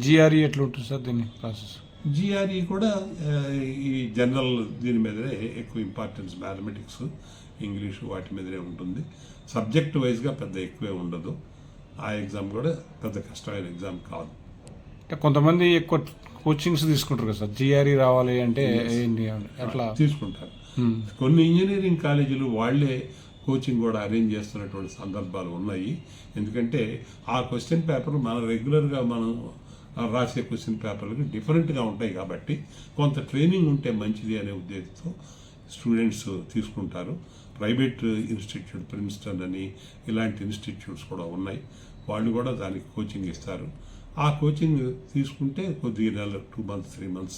GRE ఎట్లా ఉంటుంది sir దీని ప్రాసెస్? జిఆర్ఈ కూడా ఈ జనరల్ దీని మీదనే ఎక్కువ ఇంపార్టెన్స్, మ్యాథమెటిక్స్, ఇంగ్లీషు వాటి మీదనే ఉంటుంది. సబ్జెక్ట్ వైజ్గా పెద్ద ఎక్కువే ఉండదు. ఆ ఎగ్జామ్ కూడా పెద్ద కష్టమైన ఎగ్జామ్ కాదు. కొంతమంది ఎక్కువ కోచింగ్స్ తీసుకుంటారు కదా సార్, జిఆర్ఈ రావాలి అంటే ఏంటి అట్లా తీసుకుంటారు. కొన్ని ఇంజనీరింగ్ కాలేజీలు వాళ్ళే కోచింగ్ కూడా అరేంజ్ చేస్తున్నటువంటి సందర్భాలు ఉన్నాయి. ఎందుకంటే ఆ క్వశ్చన్ పేపర్ మన రెగ్యులర్గా మనం రాసే క్వశ్చన్ పేపర్లకు డిఫరెంట్గా ఉంటాయి కాబట్టి కొంత ట్రైనింగ్ ఉంటే మంచిది అనే ఉద్దేశంతో స్టూడెంట్స్ తీసుకుంటారు. ప్రైవేట్ ఇన్స్టిట్యూట్, ప్రిన్స్టన్ అని ఇలాంటి ఇన్స్టిట్యూట్స్ కూడా ఉన్నాయి. వాళ్ళు కూడా దానికి కోచింగ్ ఇస్తారు. ఆ కోచింగ్ తీసుకుంటే కొద్దిగా నెల 2 months 3 months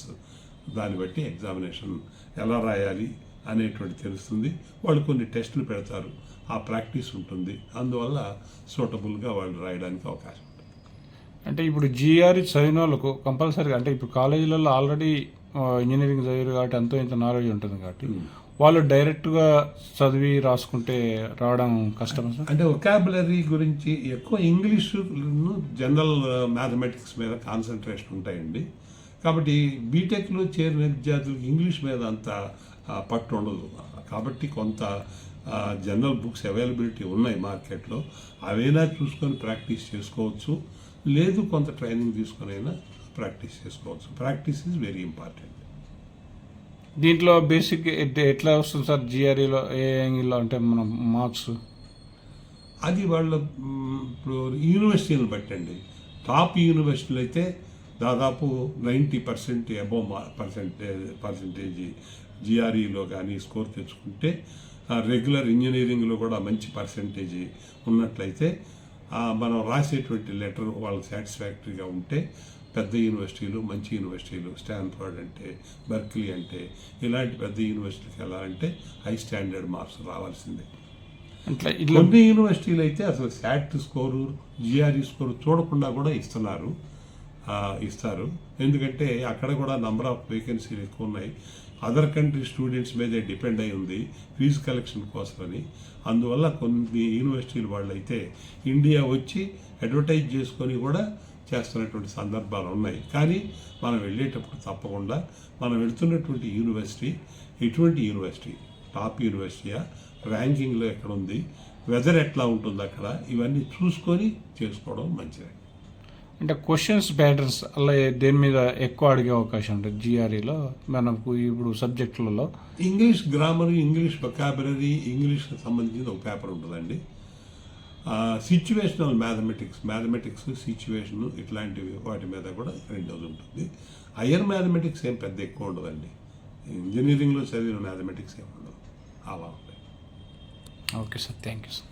దాన్ని బట్టి ఎగ్జామినేషన్ ఎలా రాయాలి అనేటువంటి తెలుస్తుంది. వాళ్ళు కొన్ని టెస్టులు పెడతారు, ఆ ప్రాక్టీస్ ఉంటుంది. అందువల్ల సూటబుల్గా వాళ్ళు రాయడానికి అవకాశం ఉంటుంది. అంటే ఇప్పుడు జిఆర్ఈ చదివిన వాళ్ళకు కంపల్సరీగా, అంటే ఇప్పుడు కాలేజీలలో ఆల్రెడీ ఇంజనీరింగ్ చదివారు కాబట్టి ఎంతో ఇంత నాలెడ్జ్ ఉంటుంది కాబట్టి వాళ్ళు డైరెక్ట్గా చదివి రాసుకుంటే రావడం కష్టం సార్? అంటే వొకాబులరీ గురించి ఎక్కువ ఇంగ్లీషు, జనరల్ మ్యాథమెటిక్స్ మీద కాన్సన్ట్రేషన్ ఉంటాయండి. కాబట్టి బీటెక్లో చేరిన విద్యార్థులకు ఇంగ్లీష్ మీద అంత పట్టు ఉండదు. కాబట్టి కొంత జనరల్ బుక్స్ అవైలబిలిటీ ఉన్నాయి మార్కెట్లో, అవైనా చూసుకొని ప్రాక్టీస్ చేసుకోవచ్చు. లేదు కొంత ట్రైనింగ్ తీసుకొని అయినా ప్రాక్టీస్ చేసుకోవచ్చు. Practice is very important. దీంట్లో బేసిక్ ఎట్లా వస్తుంది సార్ జిఆర్ఈలో, ఏ యాంగిల్లో అంటే మనం మార్క్స్? అది వాళ్ళ ఇప్పుడు యూనివర్సిటీని బట్టండి. టాప్ యూనివర్సిటీలు అయితే దాదాపు 90% అబోవ్ పర్సెంటేజ్ జిఆర్ఈలో కానీ స్కోర్ తెచ్చుకుంటే, రెగ్యులర్ ఇంజనీరింగ్లో కూడా మంచి పర్సెంటేజ్ ఉన్నట్లయితే మనం రాసేటువంటి లెటర్ వాళ్ళకి సాటిస్ఫాక్టరీగా ఉంటే పెద్ద యూనివర్సిటీలు, మంచి యూనివర్సిటీలు, స్టాన్ఫర్డ్ అంటే, బర్క్లీ అంటే ఇలాంటి పెద్ద యూనివర్సిటీకి వెళ్ళాలంటే హై స్టాండర్డ్ మార్క్స్ రావాల్సిందే. కొన్ని యూనివర్సిటీలు అయితే అసలు శాట్ స్కోరు, జిఆర్ఈ స్కోరు చూడకుండా కూడా ఇస్తారు. ఎందుకంటే అక్కడ కూడా నంబర్ ఆఫ్ వేకెన్సీలు ఎక్కువ ఉన్నాయి. అదర్ కంట్రీ స్టూడెంట్స్ మీదే డిపెండ్ అయి ఉంది ఫీజు కలెక్షన్ కోసమని. అందువల్ల కొన్ని యూనివర్సిటీలు వాళ్ళు అయితే ఇండియా వచ్చి అడ్వర్టైజ్ చేసుకొని కూడా చేస్తున్నటువంటి సందర్భాలు ఉన్నాయి. కానీ మనం వెళ్ళేటప్పుడు తప్పకుండా మనం వెళ్తున్నటువంటి యూనివర్సిటీ ఎటువంటి యూనివర్సిటీ, టాప్ యూనివర్సిటీయా, ర్యాంకింగ్లో ఎక్కడ ఉంది, వెదర్ ఎట్లా ఉంటుంది అక్కడ, ఇవన్నీ చూసుకొని చేసుకోవడం మంచిది. అంటే క్వశ్చన్స్ ప్యాటర్న్స్ అలా దేని మీద ఎక్కువ అడిగే అవకాశం ఉంటుంది జిఆర్ఈలో మనకు ఇప్పుడు సబ్జెక్టులలో? ఇంగ్లీష్ గ్రామర్, ఇంగ్లీష్ వొకాబులరీ, ఇంగ్లీష్కి సంబంధించిన ఒక పేపర్ ఉంటుందండి. సిచ్యువేషనల్ మ్యాథమెటిక్స్ సిచ్యువేషన్ ఇట్లాంటివి వాటి మీద కూడా రెండోది ఉంటుంది. హయ్యర్ మ్యాథమెటిక్స్ ఏం పెద్ద ఎక్కువ ఉండదండి. ఇంజనీరింగ్లో చదివిన మ్యాథమెటిక్స్ ఏమి ఉండదు, అలా ఉంటాయి. Okay sir, thank you sir.